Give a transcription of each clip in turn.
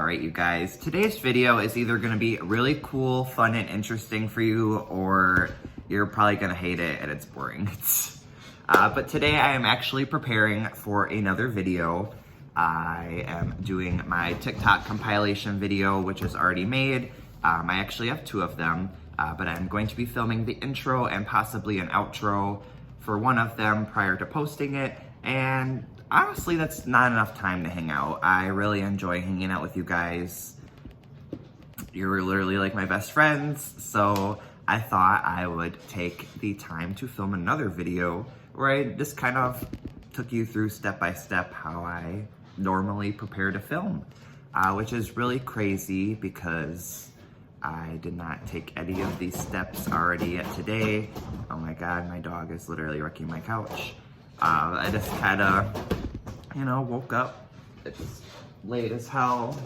Alright, you guys, today's video is either going to be really cool, fun, and interesting for you, or you're probably going to hate it and it's boring. But today I am actually preparing for another video. I am doing my TikTok compilation video, which is already made. I actually have two of them, but I'm going to be filming the intro and possibly an outro for one of them prior to posting it. And honestly, that's not enough time to hang out. I really enjoy hanging out with you guys. You're literally like my best friends, so I thought I would take the time to film another video where I just kind of took you through step by step how I normally prepare to film, which is really crazy because I did not take any of these steps already yet today. Oh my God, my dog is literally wrecking my couch. I just kind of, woke up. It's late as hell.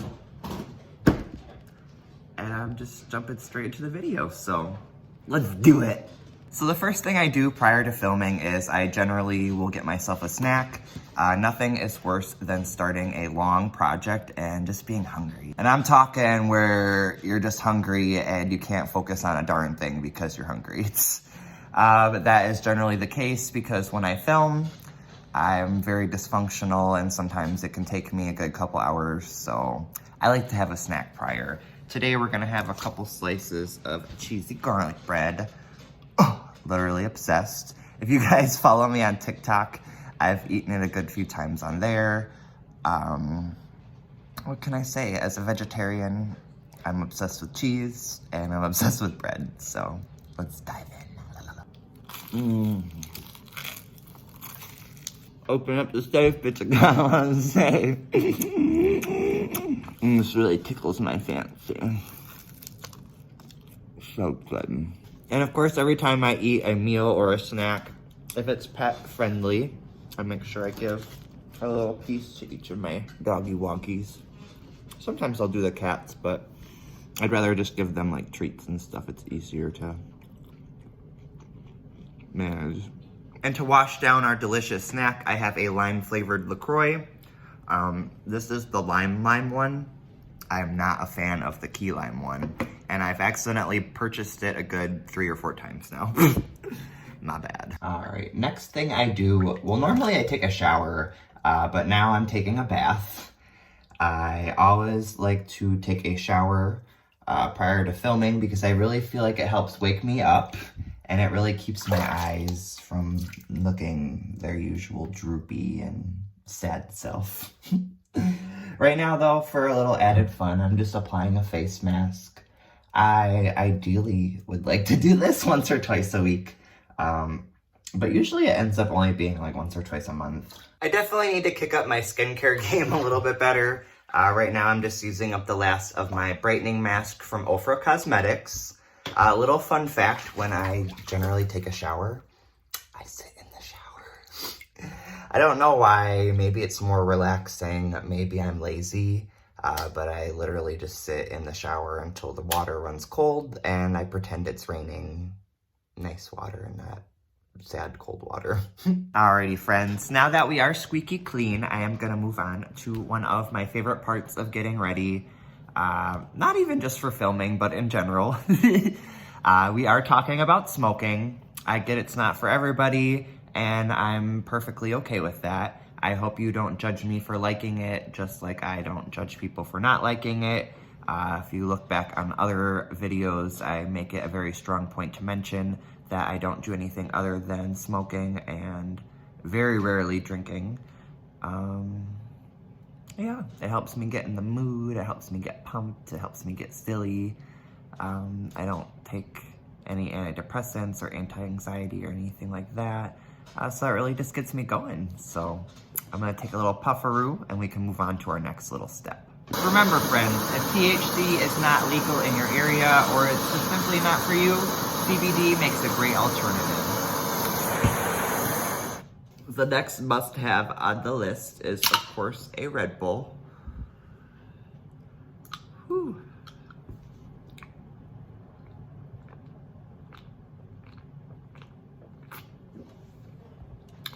And I'm just jumping straight into the video, so let's do it. So the first thing I do prior to filming is I generally will get myself a snack. Nothing is worse than starting a long project and just being hungry. And I'm talking where you're just hungry and you can't focus on a darn thing because you're hungry. But that is generally the case because when I film, I'm very dysfunctional and sometimes it can take me a good couple hours. So I like to have a snack prior. Today we're gonna have a couple slices of cheesy garlic bread. Oh, literally obsessed. If you guys follow me on TikTok, I've eaten it a good few times on there. What can I say? As a vegetarian, I'm obsessed with cheese and I'm obsessed with bread. So let's dive in. Open up the safe, bitch, I got the safe. This really tickles my fancy. So good. And of course, every time I eat a meal or a snack, if it's pet friendly, I make sure I give a little piece to each of my doggy woggies. Sometimes I'll do the cats, but I'd rather just give them like treats and stuff. It's easier to manage. And to wash down our delicious snack, I have a lime-flavored LaCroix. This is the lime one. I'm not a fan of the key lime one. And I've accidentally purchased it a good 3 or 4 times now. My bad. All right, next thing I do, well, normally I take a shower, but now I'm taking a bath. I always like to take a shower prior to filming because I really feel like it helps wake me up. And it really keeps my eyes from looking their usual droopy and sad self. Right now, though, for a little added fun, I'm just applying a face mask. I ideally would like to do this once or twice a week, but usually it ends up only being like once or twice a month. I definitely need to kick up my skincare game a little bit better. Right now, I'm just using up the last of my brightening mask from Ofra Cosmetics. A little fun fact, when I generally take a shower, I sit in the shower. I don't know why, maybe it's more relaxing, maybe I'm lazy, but I literally just sit in the shower until the water runs cold and I pretend it's raining nice water and not sad cold water. Alrighty friends, now that we are squeaky clean, I am gonna move on to one of my favorite parts of getting ready. Not even just for filming, but in general. We are talking about smoking. I get it's not for everybody, and I'm perfectly okay with that. I hope you don't judge me for liking it, just like I don't judge people for not liking it. If you look back on other videos, I make it a very strong point to mention that I don't do anything other than smoking and very rarely drinking. Yeah, it helps me get in the mood, it helps me get pumped, it helps me get silly. I don't take any antidepressants or anti-anxiety or anything like that. So it really just gets me going. So I'm gonna take a little pufferoo and we can move on to our next little step. Remember friends, if THC is not legal in your area or it's just simply not for you, CBD makes a great alternative. The next must-have on the list is, of course, a Red Bull. Whew.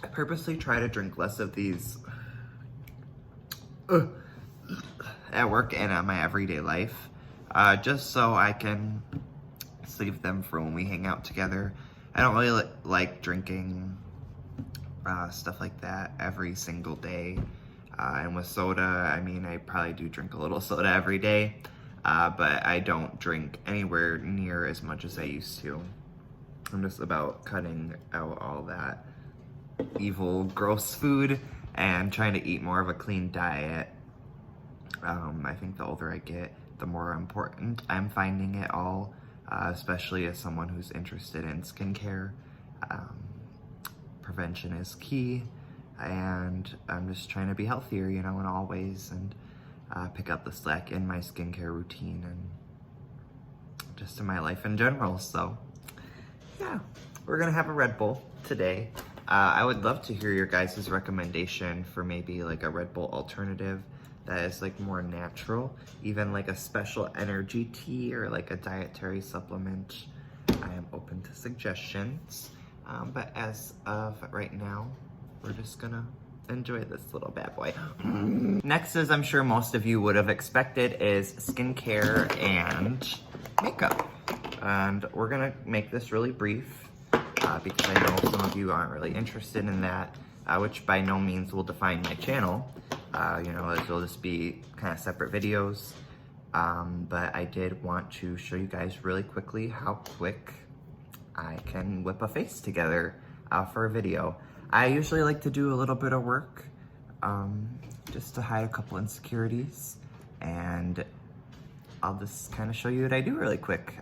I purposely try to drink less of these at work and on my everyday life, just so I can save them for when we hang out together. I don't really like drinking stuff like that every single day. And with soda, I mean, I probably do drink a little soda every day, but I don't drink anywhere near as much as I used to. I'm just about cutting out all that evil, gross food and trying to eat more of a clean diet. I think the older I get, the more important I'm finding it all, especially as someone who's interested in skincare. Prevention is key, and I'm just trying to be healthier, you know, in all ways, and pick up the slack in my skincare routine and just in my life in general. So yeah, we're gonna have a Red Bull today. I would love to hear your guys' recommendation for maybe like a Red Bull alternative that is like more natural, even like a special energy tea or like a dietary supplement. I am open to suggestions, but as of right now, we're just gonna enjoy this little bad boy. Next, as I'm sure most of you would have expected, is skincare and makeup. And we're gonna make this really brief because I know some of you aren't really interested in that, which by no means will define my channel. You know, it'll just be kind of separate videos. But I did want to show you guys really quickly how quick I can whip a face together for a video. I usually like to do a little bit of work just to hide a couple insecurities, and I'll just kind of show you what I do really quick.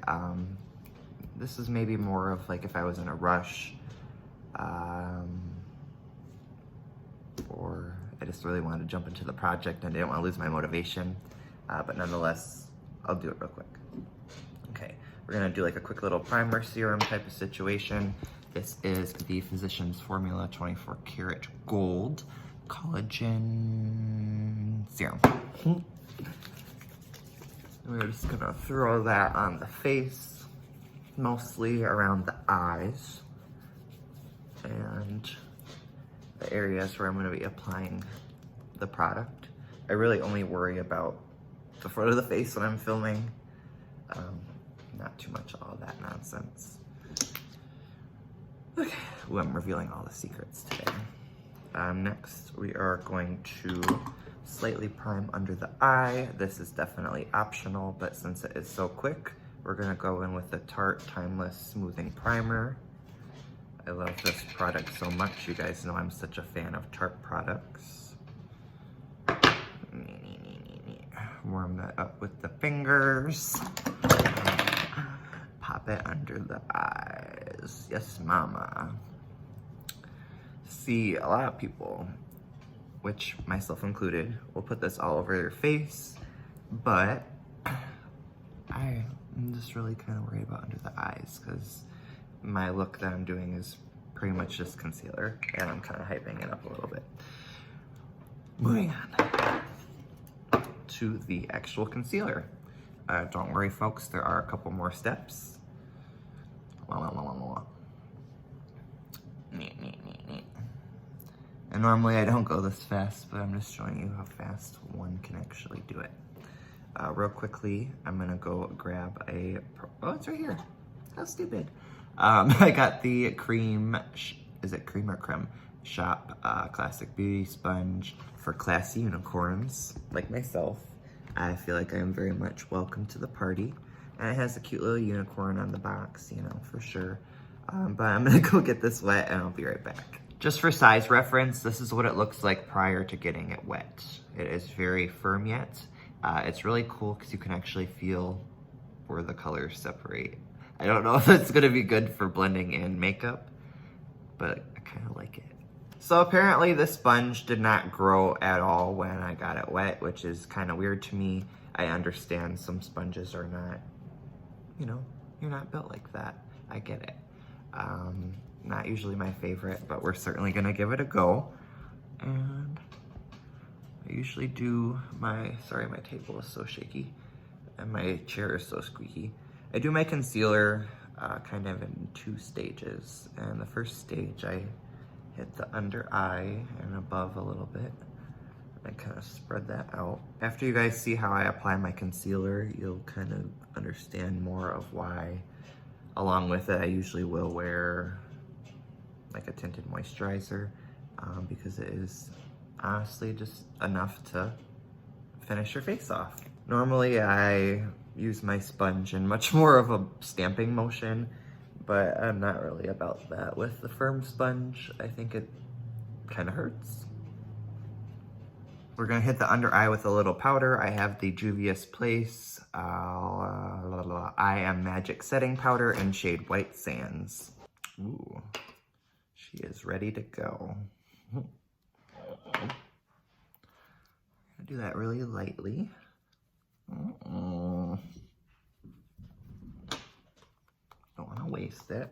This is maybe more of like if I was in a rush, or I just really wanted to jump into the project and didn't want to lose my motivation, but nonetheless, I'll do it real quick. Okay, we're gonna do like a quick little primer serum type of situation. This is the Physicians Formula 24 Karat Gold Collagen Serum. We're just gonna throw that on the face, mostly around the eyes and the areas where I'm gonna be applying the product. I really only worry about the front of the face when I'm filming. Not too much of all that nonsense. Okay, ooh, I'm revealing all the secrets today. Next, we are going to slightly prime under the eye. This is definitely optional, but since it is so quick, we're gonna go in with the Tarte Timeless Smoothing Primer. I love this product so much. You guys know I'm such a fan of Tarte products. Warm that up with the fingers. Pop it under the eyes. Yes, mama. See, a lot of people, which myself included, will put this all over their face, but I'm just really kind of worried about under the eyes because my look that I'm doing is pretty much just concealer, and I'm kind of hyping it up a little bit. Moving on to the actual concealer. Don't worry, folks, there are a couple more steps. And normally I don't go this fast, but I'm just showing you how fast one can actually do it. Real quickly, I'm gonna go grab oh, it's right here. How stupid. I got the cream, is it cream or creme? Shop Classic Beauty Sponge for classy unicorns like myself. I feel like I am very much welcome to the party. And it has a cute little unicorn on the box, you know, for sure. But I'm gonna go get this wet and I'll be right back. Just for size reference, this is what it looks like prior to getting it wet. It is very firm yet. It's really cool because you can actually feel where the colors separate. I don't know if it's gonna be good for blending in makeup, but I kind of like it. So apparently this sponge did not grow at all when I got it wet, which is kind of weird to me. I understand some sponges are not, you know, you're not built like that. I get it. Not usually my favorite, but we're certainly gonna give it a go. And I usually do sorry, my table is so shaky and my chair is so squeaky. I do my concealer kind of in 2 stages. And the first stage, I hit the under eye and above a little bit. I kind of spread that out. After you guys see how I apply my concealer, you'll kind of understand more of why. Along with it, I usually will wear like a tinted moisturizer because it is honestly just enough to finish your face off. Normally I use my sponge in much more of a stamping motion, but I'm not really about that with the firm sponge. I think it kind of hurts. We're gonna hit the under eye with a little powder. I have the Juvia's Place I Am Magic Setting Powder in shade White Sands. Ooh, she is ready to go. Do that really lightly. Don't want to waste it.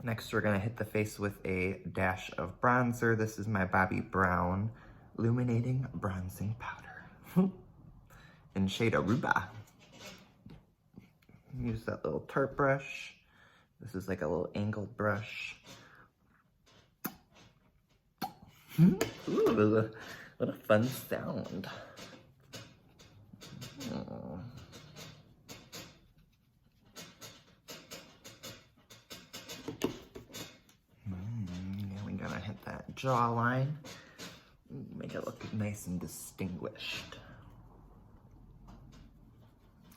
Next, we're going to hit the face with a dash of bronzer. This is my Bobbi Brown Illuminating Bronzing Powder in shade Aruba. Use that little tart brush. This is like a little angled brush. Ooh, what a fun sound. Yeah, we gotta hit that jawline. Make it look nice and distinguished.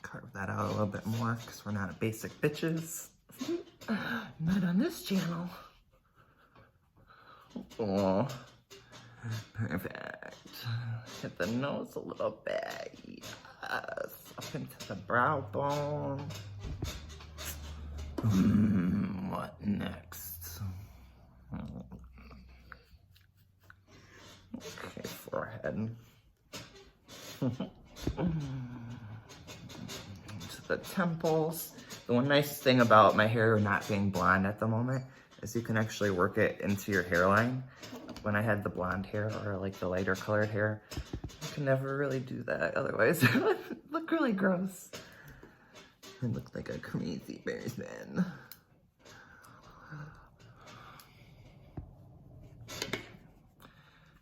Carve that out a little bit more because we're not basic bitches. Not on this channel. Oh. Perfect. Hit the nose a little bit. Yes. Up into the brow bone. What next? Okay, forehead. To the temples. The one nice thing about my hair not being blonde at the moment is you can actually work it into your hairline. When I had the blonde hair or like the lighter colored hair, I could never really do that. Otherwise, it would look really gross. It looked like a crazy person.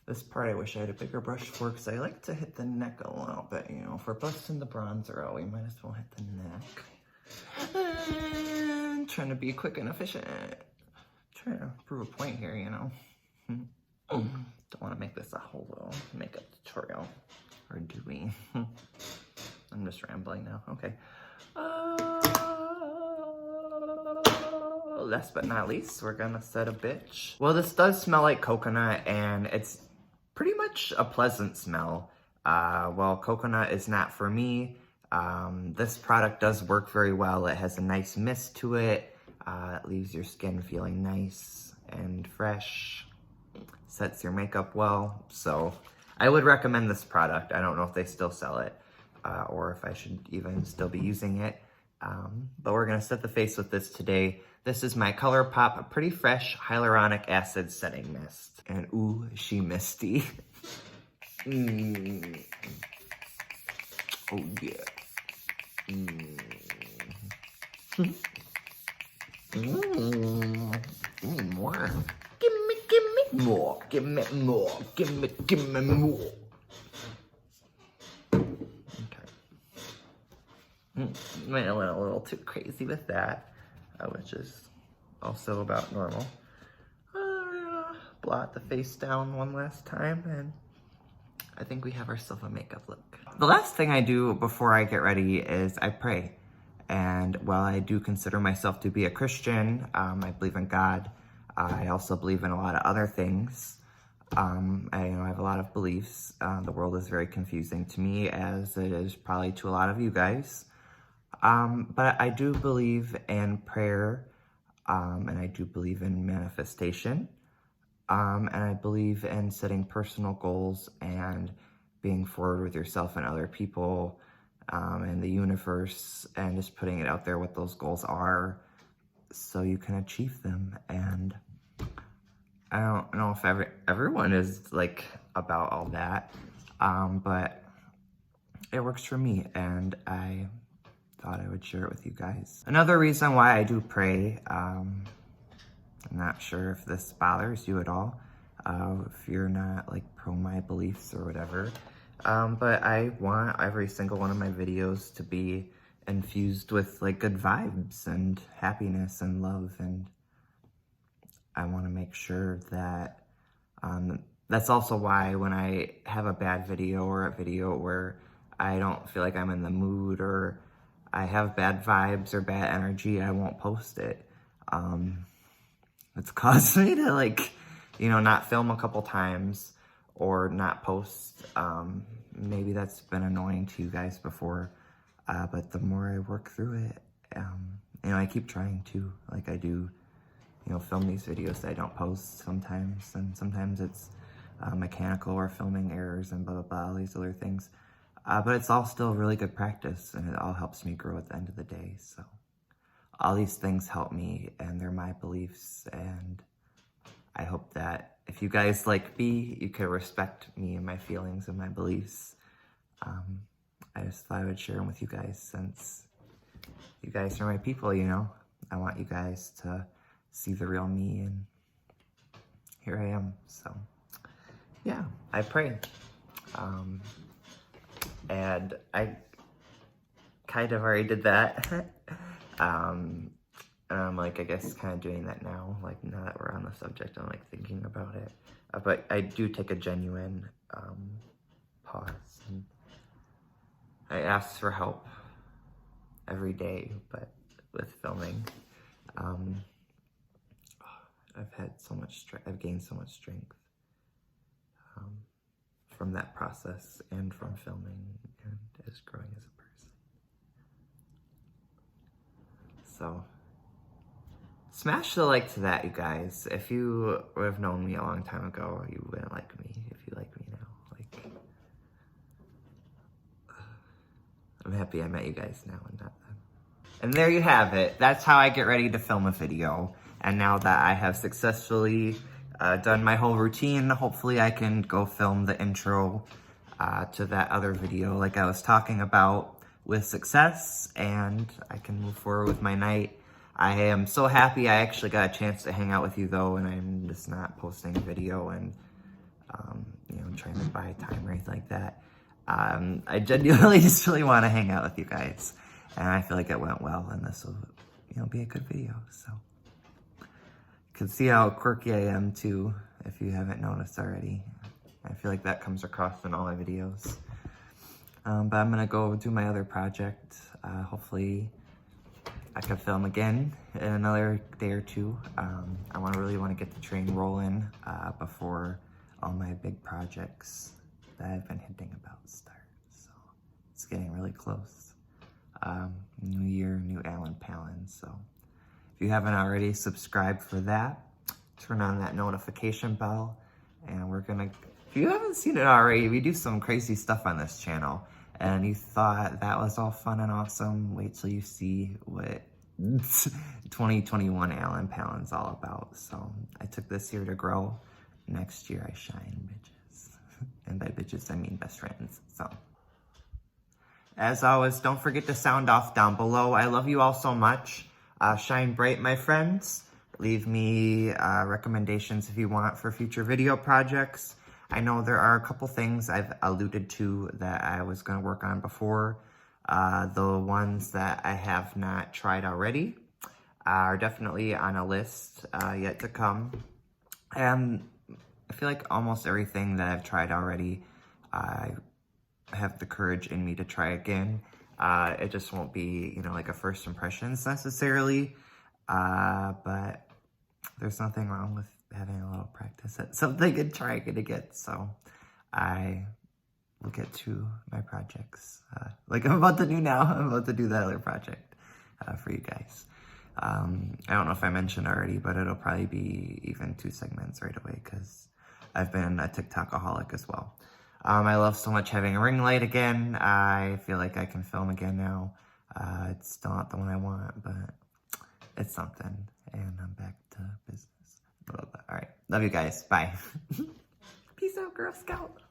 This part I wish I had a bigger brush for because I like to hit the neck a little bit, you know. If we're busting the bronzer out, we might as well hit the neck. And trying to be quick and efficient. Trying to prove a point here, you know. Don't want to make this a whole little makeup tutorial. Or do we? I'm just rambling now. Okay. Last but not least, we're gonna set a bitch. Well, this does smell like coconut, and it's pretty much a pleasant smell. Well, coconut is not for me. This product does work very well. It has a nice mist to it. It leaves your skin feeling nice and fresh. Sets your makeup well. So I would recommend this product. I don't know if they still sell it or if I should even still be using it. But we're gonna set the face with this today. This is my ColourPop Pretty Fresh Hyaluronic Acid Setting Mist. And ooh, she misty. Oh yeah. Give me more. Give me more. Give me more. Give me more. Okay. Went a little too crazy with that, which is also about normal. Blot the face down one last time, and I think we have ourselves a makeup look. The last thing I do before I get ready is I pray. And while I do consider myself to be a Christian, I believe in God. I also believe in a lot of other things. I have a lot of beliefs. The world is very confusing to me, as it is probably to a lot of you guys. But I do believe in prayer, and I do believe in manifestation. And I believe in setting personal goals and being forward with yourself and other people, and the universe, and just putting it out there what those goals are so you can achieve them. And I don't know if everyone is like about all that, but it works for me, and I thought I would share it with you guys. Another reason why I do pray, I'm not sure if this bothers you at all, if you're not like pro my beliefs or whatever. But I want every single one of my videos to be infused with like good vibes and happiness and love, and I want to make sure that that's also why when I have a bad video or a video where I don't feel like I'm in the mood or I have bad vibes or bad energy, I won't post it. It's caused me to like, not film a couple times or not post. Maybe that's been annoying to you guys before, but the more I work through it, I keep trying to, like I do, film these videos that I don't post sometimes, and sometimes it's mechanical or filming errors and blah, blah, blah, all these other things. But it's all still really good practice, and it all helps me grow at the end of the day, so. All these things help me, and they're my beliefs, and I hope that if you guys like me, you can respect me and my feelings and my beliefs. I just thought I would share them with you guys since you guys are my people, I want you guys to see the real me, and here I am, so yeah, I pray. And I kind of already did that. And I'm like, I guess kind of doing that now, like now that we're on the subject, I'm like thinking about it. But I do take a genuine pause, and I ask for help every day, but with filming, I've had so much strength, I've gained so much strength from that process and from filming and as growing as a person. So, smash the like to that, you guys. If you would have known me a long time ago, you wouldn't like me if you like me now. Like, I'm happy I met you guys now and not then. And there you have it. That's how I get ready to film a video. And now that I have successfully done my whole routine, hopefully I can go film the intro to that other video like I was talking about with success, and I can move forward with my night. I am so happy I actually got a chance to hang out with you though, and I'm just not posting a video and trying to buy time or anything like that. I genuinely just really want to hang out with you guys, and I feel like it went well, and this will be a good video. So you can see how quirky I am too, if you haven't noticed already. I feel like that comes across in all my videos. But I'm gonna go do my other project. Hopefully I can film again in another day or two. I really want to get the train rolling before all my big projects that I've been hinting about start. So it's getting really close. New year, new allenpallen. So if you haven't already, subscribe for that. Turn on that notification bell, and if you haven't seen it already, we do some crazy stuff on this channel, and you thought that was all fun and awesome. Wait till you see what 2021 allenpallen's all about. So I took this year to grow. Next year I shine, bitches. And by bitches, I mean best friends. So as always, don't forget to sound off down below. I love you all so much. Shine bright, my friends. Leave me recommendations if you want for future video projects. I know there are a couple things I've alluded to that I was going to work on before. The ones that I have not tried already are definitely on a list yet to come. And I feel like almost everything that I've tried already, I have the courage in me to try again. It just won't be, like a first impressions necessarily. But there's nothing wrong with having a little practice at something and trying it again. So I will get to my projects. Like I'm about to do now. I'm about to do that other project for you guys. I don't know if I mentioned already, but it'll probably be even 2 segments right away because I've been a TikTokaholic as well. I love so much having a ring light again. I feel like I can film again now. It's still not the one I want, but it's something. And I'm back to business. All right. Love you guys. Bye. Peace out, Girl Scout.